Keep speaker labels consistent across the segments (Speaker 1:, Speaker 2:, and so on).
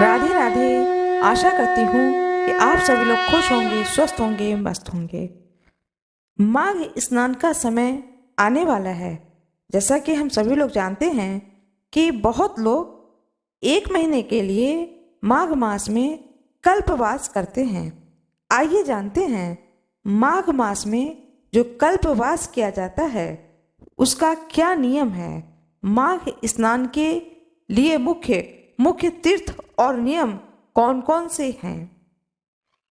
Speaker 1: राधे राधे। आशा करती हूँ कि आप सभी लोग खुश होंगे, स्वस्थ होंगे, मस्त होंगे। माघ स्नान का समय आने वाला है। जैसा कि हम सभी लोग जानते हैं कि बहुत लोग 1 महीने के लिए माघ मास में कल्पवास करते हैं। आइए जानते हैं माघ मास में जो कल्पवास किया जाता है उसका क्या नियम है। माघ स्नान के लिए मुख्य तीर्थ और नियम कौन कौन से हैं।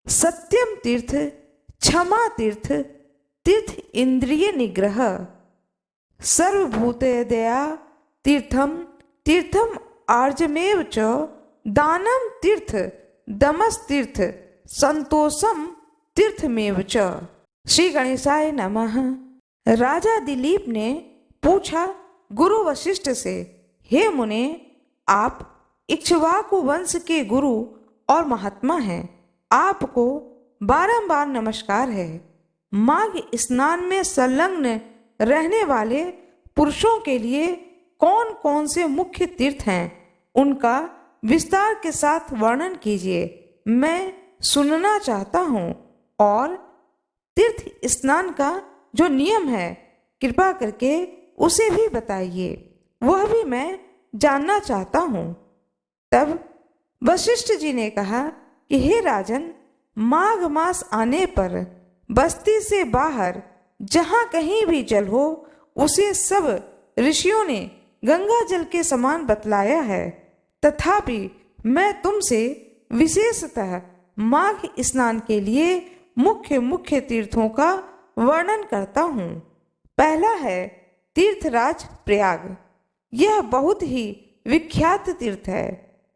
Speaker 1: सत्यम तीर्थ, क्षमा तीर्थ, तीर्थ इंद्रिय निग्रह, सर्वभूत दया तीर्थम, तीर्थम आर्जमेव च, दानम तीर्थ, दमस तीर्थ, संतोषम तीर्थमेव च। श्री गणेशाय नमः। राजा दिलीप ने पूछा गुरु वशिष्ठ से, हे मुने, आप इक्ष्वाकु वंश के गुरु और महात्मा हैं, आपको बारंबार नमस्कार है। माघ स्नान में संलग्न रहने वाले पुरुषों के लिए कौन कौन से मुख्य तीर्थ हैं, उनका विस्तार के साथ वर्णन कीजिए, मैं सुनना चाहता हूँ। और तीर्थ स्नान का जो नियम है कृपा करके उसे भी बताइए, वह भी मैं जानना चाहता हूँ। तब वशिष्ठ जी ने कहा कि हे राजन, माघ मास आने पर बस्ती से बाहर जहाँ कहीं भी जल हो उसे सब ऋषियों ने गंगा जल के समान बतलाया है। तथापि मैं तुमसे विशेषतः माघ स्नान के लिए मुख्य तीर्थों का वर्णन करता हूँ। पहला है तीर्थराज प्रयाग। यह बहुत ही विख्यात तीर्थ है।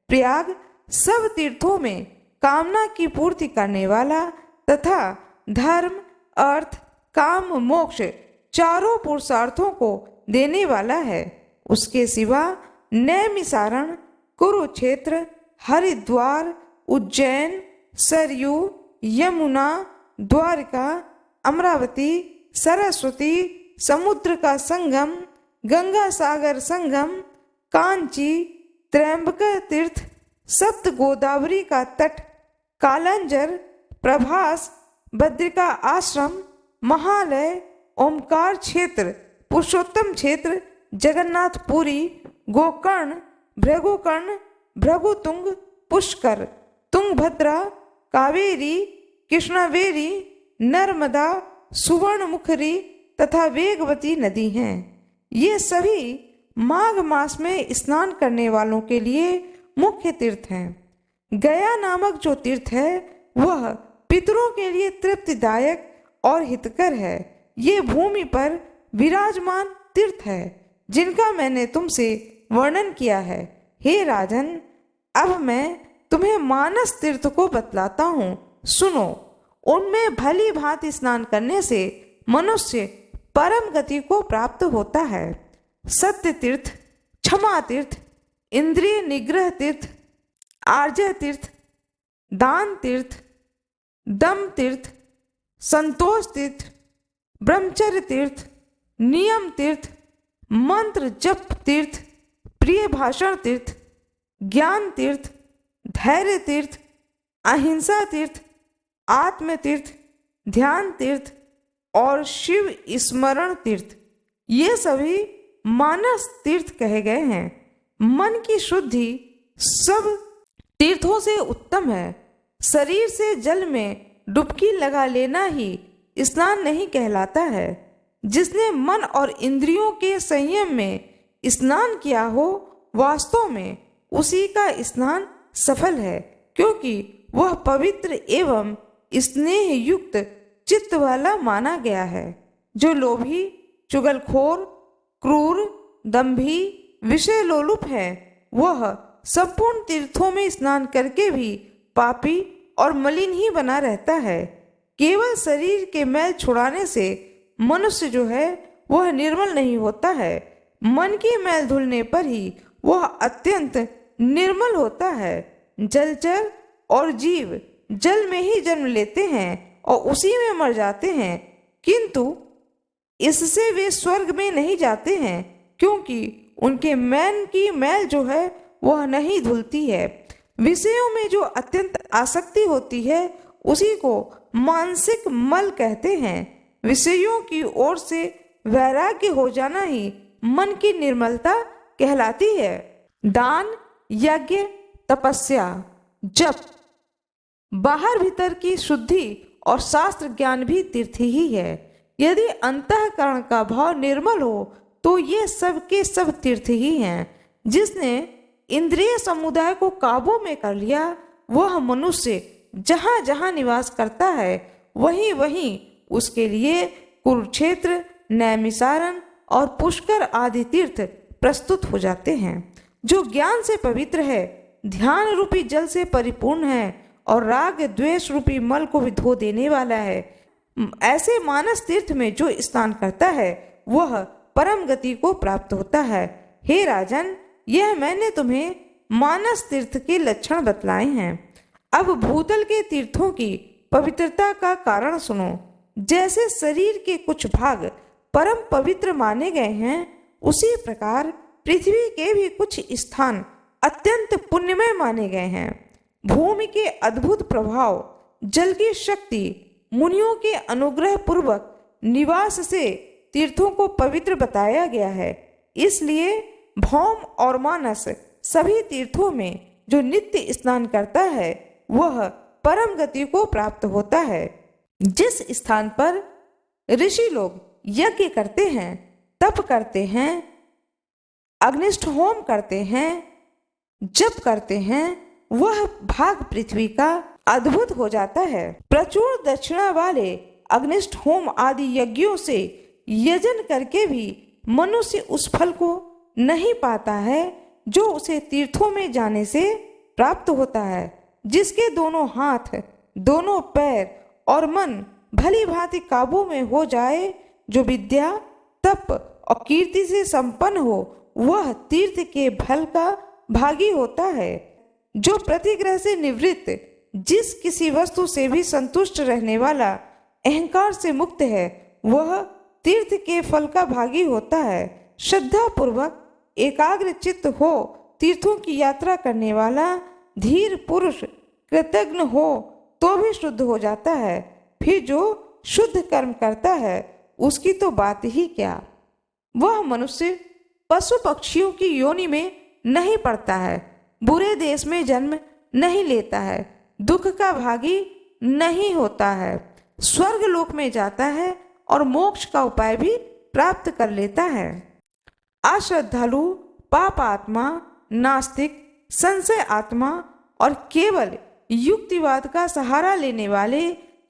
Speaker 1: प्रयाग सब तीर्थों में कामना की पूर्ति करने वाला तथा धर्म, अर्थ, काम, मोक्ष चारों पुरुषार्थों को देने वाला है। उसके सिवा नैमिसारण, कुरुक्षेत्र, हरिद्वार, उज्जैन, सरयू, यमुना, द्वारका, अमरावती, सरस्वती, समुद्र का संगम, गंगा सागर संगम, कांची, त्रयंबक तीर्थ, सप्त गोदावरी का तट, कालंजर, प्रभास, बद्रिका आश्रम, महालय, ओमकार क्षेत्र, पुरुषोत्तम क्षेत्र, जगन्नाथपुरी, गोकर्ण, भृगुकर्ण, भृगुतुंग, पुष्कर, तुंगभद्रा, कावेरी, कृष्णवेरी, नर्मदा, सुवर्णमुखरी तथा वेगवती नदी हैं। ये सभी माघ मास में स्नान करने वालों के लिए मुख्य तीर्थ हैं। गया नामक जो तीर्थ है वह पितरों के लिए तृप्तिदायक और हितकर है। ये भूमि पर विराजमान तीर्थ है जिनका मैंने तुमसे वर्णन किया है। हे राजन, अब मैं तुम्हें मानस तीर्थ को बतलाता हूँ, सुनो। उनमें भली भांति स्नान करने से मनुष्य परम गति को प्राप्त होता है। सत्य तीर्थ, क्षमा तीर्थ, इंद्रिय निग्रह तीर्थ, आर्जय तीर्थ, दान तीर्थ, दम तीर्थ, संतोष तीर्थ, ब्रह्मचर्य तीर्थ, नियम तीर्थ, मंत्र जप तीर्थ, प्रिय भाषण तीर्थ, ज्ञान तीर्थ, धैर्य तीर्थ, अहिंसा तीर्थ, आत्म तीर्थ, ध्यान तीर्थ और शिव स्मरण तीर्थ, ये सभी मानस तीर्थ कहे गए हैं। मन की शुद्धि सब तीर्थों से उत्तम है। शरीर से जल में डुबकी लगा लेना ही स्नान नहीं कहलाता है। जिसने मन और इंद्रियों के संयम में स्नान किया हो, वास्तव में उसी का स्नान सफल है, क्योंकि वह पवित्र एवं स्नेह युक्त चित्त वाला माना गया है। जो लोभी, चुगलखोर, क्रूर, दंभी, विषय लोलुप है, वह संपूर्ण तीर्थों में स्नान करके भी पापी और मलिन ही बना रहता है। केवल शरीर के मैल छुड़ाने से मनुष्य जो है वह निर्मल नहीं होता है। मन की मैल धुलने पर ही वह अत्यंत निर्मल होता है। जलचर और जीव जल में ही जन्म लेते हैं और उसी में मर जाते हैं, किंतु इससे वे स्वर्ग में नहीं जाते हैं, क्योंकि उनके मन की मैल जो है वह नहीं धुलती है। विषयों में जो अत्यंत आसक्ति होती है उसी को मानसिक मल कहते हैं। विषयों की ओर से वैराग्य हो जाना ही मन की निर्मलता कहलाती है। दान, यज्ञ, तपस्या, जप, बाहर भीतर की शुद्धि और शास्त्र ज्ञान भी तीर्थ ही है। यदि अंतःकरण का भाव निर्मल हो तो ये सब के सब तीर्थ ही हैं। जिसने इंद्रिय समुदाय को काबू में कर लिया वह मनुष्य जहाँ जहाँ निवास करता है वहीं वहीं उसके लिए कुरुक्षेत्र, नैमिसारण और पुष्कर आदि तीर्थ प्रस्तुत हो जाते हैं। जो ज्ञान से पवित्र है, ध्यान रूपी जल से परिपूर्ण है और राग द्वेष रूपी मल को भी धो देने वाला है, ऐसे मानस तीर्थ में जो स्नान करता है वह परम गति को प्राप्त होता है। हे राजन, यह मैंने तुम्हें मानस तीर्थ के लक्षण बतलाए हैं। अब भूतल के तीर्थों की पवित्रता का कारण सुनो। जैसे शरीर के कुछ भाग परम पवित्र माने गए हैं, उसी प्रकार पृथ्वी के भी कुछ स्थान अत्यंत पुण्यमय माने गए हैं। भूमि के अद्भुत प्रभाव, जल की शक्ति, मुनियों के अनुग्रह पूर्वक निवास से तीर्थों को पवित्र बताया गया है। इसलिए भौम और मानस सभी तीर्थों में जो नित्य स्नान करता है वह परम गति को प्राप्त होता है। जिस स्थान पर ऋषि लोग यज्ञ करते हैं, तप करते हैं, अग्निष्ठ होम करते हैं, जप करते हैं, वह भाग पृथ्वी का अद्भुत हो जाता है। प्रचुर दक्षिणा वाले अग्निष्ठ होम आदि यज्ञों से यजन करके भी मनुष्य उस फल को नहीं पाता है जो उसे तीर्थों में जाने से प्राप्त होता है। जिसके दोनों हाथ, दोनों पैर और मन भली भांति काबू में हो जाए, जो विद्या, तप और कीर्ति से संपन्न हो, वह तीर्थ के फल का भागी होता है। जो प्रतिग्रह से निवृत्त, जिस किसी वस्तु से भी संतुष्ट रहने वाला, अहंकार से मुक्त है, वह तीर्थ के फल का भागी होता है। श्रद्धा पूर्वक एकाग्र चित्त हो तीर्थों की यात्रा करने वाला धीर पुरुष कृतज्ञ हो तो भी शुद्ध हो जाता है। फिर जो शुद्ध कर्म करता है उसकी तो बात ही क्या। वह मनुष्य पशु पक्षियों की योनि में नहीं पड़ता है, बुरे देश में जन्म नहीं लेता है, दुख का भागी नहीं होता है, स्वर्ग लोक में जाता है और मोक्ष का उपाय भी प्राप्त कर लेता है। अश्रद्धालु, पाप आत्मा, नास्तिक, संशय आत्मा और केवल युक्तिवाद का सहारा लेने वाले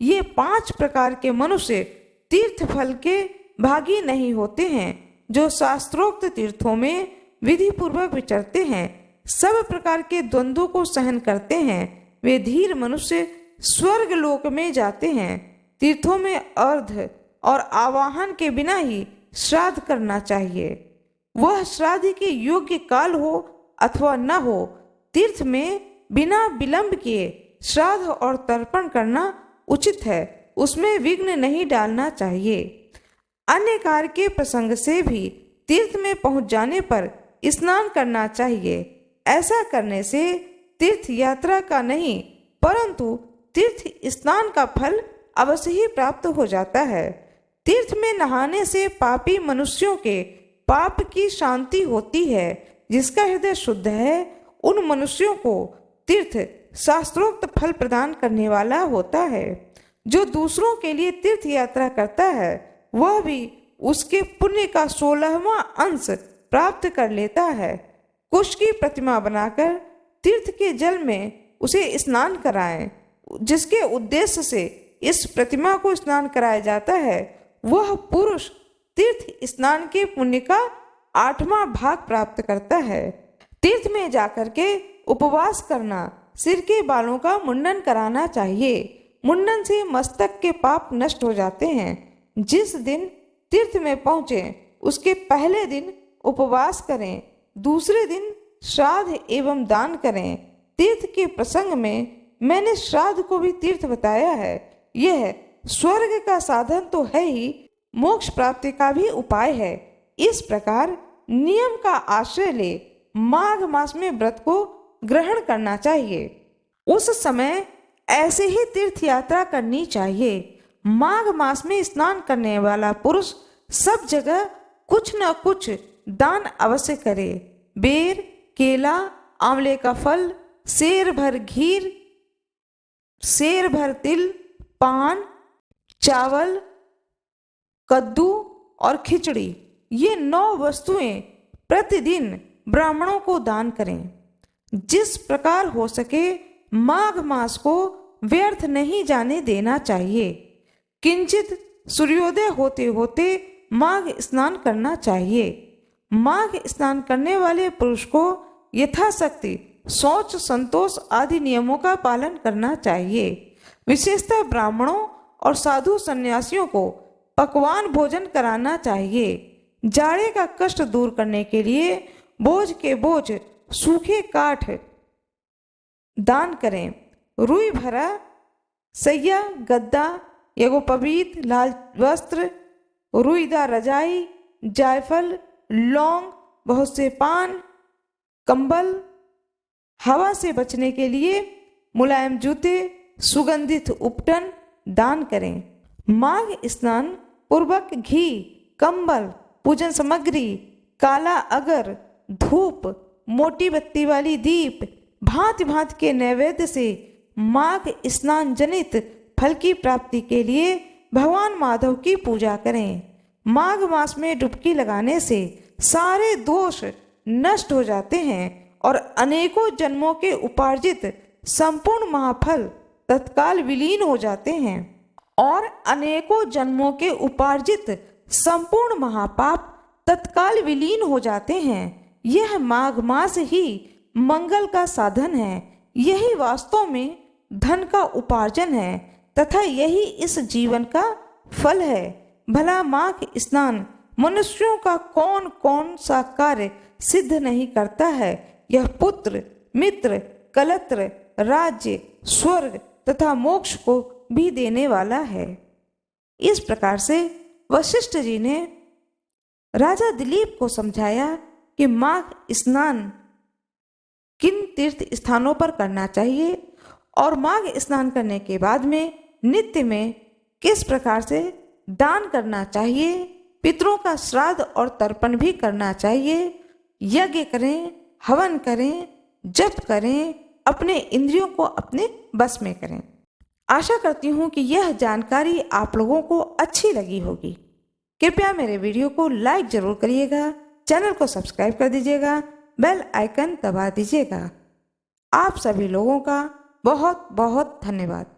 Speaker 1: ये 5 प्रकार के मनुष्य तीर्थ फल के भागी नहीं होते हैं। जो शास्त्रोक्त तीर्थों में विधि पूर्वक विचरते हैं, सब प्रकार के द्वंद्वों को सहन करते हैं, वे धीर मनुष्य स्वर्ग लोक में जाते हैं। तीर्थों में अर्घ और आवाहन के बिना ही श्राद्ध करना चाहिए। वह श्राद्ध के योग्य काल हो अथवा न हो, तीर्थ में बिना विलंब किए श्राद्ध और तर्पण करना उचित है। उसमें विघ्न नहीं डालना चाहिए। अन्य कार्य के प्रसंग से भी तीर्थ में पहुंच जाने पर स्नान करना चाहिए। ऐसा करने से तीर्थ यात्रा का नहीं परंतु तीर्थ स्नान का फल अवश्य ही प्राप्त हो जाता है। तीर्थ में नहाने से पापी मनुष्यों के पाप की शांति होती है। जिसका हृदय शुद्ध है उन मनुष्यों को तीर्थ शास्त्रोक्त फल प्रदान करने वाला होता है। जो दूसरों के लिए तीर्थ यात्रा करता है वह भी उसके पुण्य का 16वां अंश प्राप्त कर लेता है। कुश की प्रतिमा बनाकर तीर्थ के जल में उसे स्नान कराएं। जिसके उद्देश्य से इस प्रतिमा को स्नान कराया जाता है वह पुरुष तीर्थ स्नान के पुण्य का 8वां भाग प्राप्त करता है। तीर्थ में जाकर के उपवास करना, सिर के बालों का मुंडन कराना चाहिए। मुंडन से मस्तक के पाप नष्ट हो जाते हैं। जिस दिन तीर्थ में पहुंचे उसके पहले दिन उपवास करें, दूसरे दिन श्राद्ध एवं दान करें। तीर्थ के प्रसंग में मैंने श्राद्ध को भी तीर्थ बताया है। यह स्वर्ग का साधन तो है ही, मोक्ष प्राप्ति का भी उपाय है। इस प्रकार नियम का आश्रय ले माघ मास में व्रत को ग्रहण करना चाहिए। उस समय ऐसे ही तीर्थ यात्रा करनी चाहिए। माघ मास में स्नान करने वाला पुरुष सब जगह कुछ न कुछ दान अवश्य करे। बेर, केला, आंवले का फल, सेर भर घी, सेर भर तिल, पान, चावल, कद्दू और खिचड़ी, ये 9 वस्तुएं प्रतिदिन ब्राह्मणों को दान करें। जिस प्रकार हो सके माघ मास को व्यर्थ नहीं जाने देना चाहिए। किंचित सूर्योदय होते होते माघ स्नान करना चाहिए। माघ स्नान करने वाले पुरुष को यथाशक्ति शौच, संतोष आदि नियमों का पालन करना चाहिए। विशेषतः ब्राह्मणों और साधु सन्यासियों को पकवान भोजन कराना चाहिए। जाड़े का कष्ट दूर करने के लिए बोझ के बोझ सूखे काठ दान करें। रुई भरा सैया, गद्दा, यज्ञोपवीत, लाल वस्त्र, रुईदार रजाई, जायफल, लौंग, बहुत से पान, कंबल, हवा से बचने के लिए मुलायम जूते, सुगंधित उपटन दान करें। माघ स्नान पूर्वक घी, कंबल, पूजन सामग्री, काला अगर, धूप, मोटी बत्ती वाली दीप, भांति भांति के नैवेद्य से माघ स्नान जनित फल की प्राप्ति के लिए भगवान माधव की पूजा करें। माघ मास में डुबकी लगाने से सारे दोष नष्ट हो जाते हैं और अनेकों जन्मों के उपार्जित संपूर्ण महाफल तत्काल विलीन हो जाते हैं और अनेकों जन्मों के उपार्जित संपूर्ण महापाप तत्काल विलीन हो जाते हैं। यह माघ मास ही मंगल का साधन है। यही वास्तव में धन का उपार्जन है तथा यही इस जीवन का फल है। भला माघ स्नान मनुष्यों का कौन कौन सा कार्य सिद्ध नहीं करता है। यह पुत्र, मित्र, कलत्र, राज्य, स्वर्ग तथा मोक्ष को भी देने वाला है। इस प्रकार से वशिष्ठ जी ने राजा दिलीप को समझाया कि माघ स्नान किन तीर्थ स्थानों पर करना चाहिए और माघ स्नान करने के बाद में नित्य में किस प्रकार से दान करना चाहिए, पितरों का श्राद्ध और तर्पण भी करना चाहिए, यज्ञ करें, हवन करें, जप करें, अपने इंद्रियों को अपने बस में करें। आशा करती हूँ कि यह जानकारी आप लोगों को अच्छी लगी होगी। कृपया मेरे वीडियो को लाइक जरूर करिएगा, चैनल को सब्सक्राइब कर दीजिएगा, बेल आइकन दबा दीजिएगा। आप सभी लोगों का बहुत बहुत धन्यवाद।